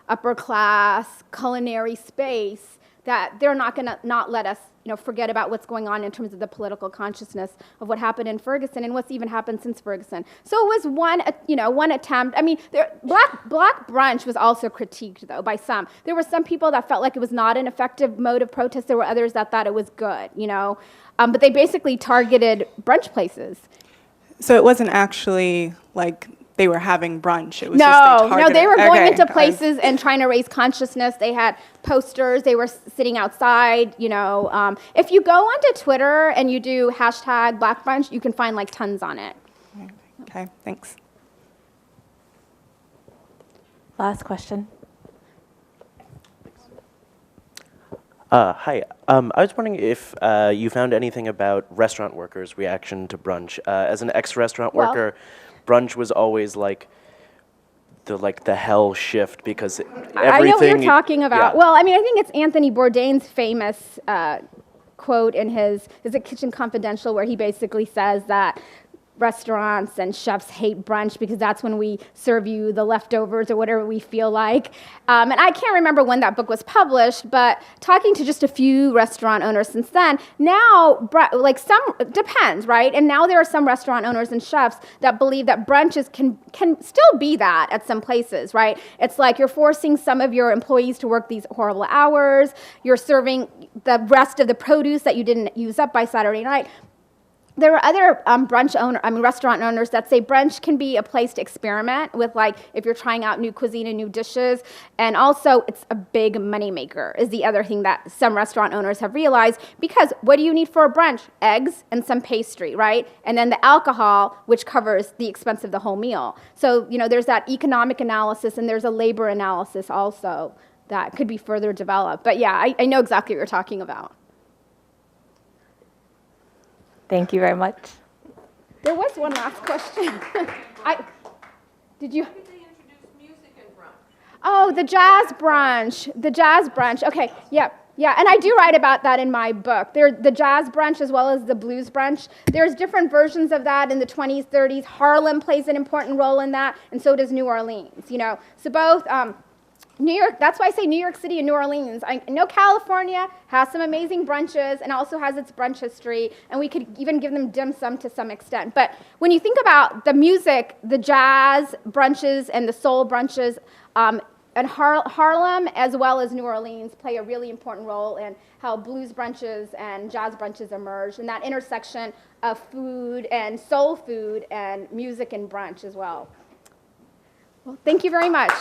upper class culinary space, that they're not going to not let us forget about what's going on in terms of the political consciousness of what happened in Ferguson and what's even happened since Ferguson. So it was one attempt. I mean, Black brunch was also critiqued, though, by some. There were some people that felt like it was not an effective mode of protest. There were others that thought it was good, But they basically targeted brunch places. So it wasn't actually like they were having brunch. It was just they targeted. They were going into places and trying to raise consciousness. They had posters. They were sitting outside. If you go onto Twitter and you do hashtag Black Brunch, you can find like tons on it. Okay, thanks. Last question. Hi. I was wondering if you found anything about restaurant workers' reaction to brunch. As an ex-restaurant worker, brunch was always like the hell shift because everything. I know what you're talking about. Yeah. Well, I mean, I think it's Anthony Bourdain's famous quote in is it Kitchen Confidential, where he basically says that restaurants and chefs hate brunch because that's when we serve you the leftovers or whatever we feel like. And I can't remember when that book was published, but talking to just a few restaurant owners since then, now, some, depends, right? And now there are some restaurant owners and chefs that believe that brunches can still be that at some places, right? It's like you're forcing some of your employees to work these horrible hours, you're serving the rest of the produce that you didn't use up by Saturday night. There are other restaurant owners that say brunch can be a place to experiment with, like, if you're trying out new cuisine and new dishes. And also, it's a big moneymaker, is the other thing that some restaurant owners have realized. Because what do you need for a brunch? Eggs and some pastry, right? And then the alcohol, which covers the expense of the whole meal. So, there's that economic analysis and there's a labor analysis also that could be further developed. But yeah, I know exactly what you're talking about. Thank you very much. There was one last question. Did you? Oh, the jazz brunch. The jazz brunch. Okay, yeah. And I do write about that in my book. The jazz brunch as well as the blues brunch. There's different versions of that in the 20s, 30s. Harlem plays an important role in that, and so does New Orleans. So both. New York, that's why I say New York City and New Orleans. I know California has some amazing brunches and also has its brunch history, and we could even give them dim sum to some extent. But when you think about the music, the jazz brunches and the soul brunches, and Harlem as well as New Orleans play a really important role in how blues brunches and jazz brunches emerged, and that intersection of food and soul food and music and brunch as well. Well, thank you very much.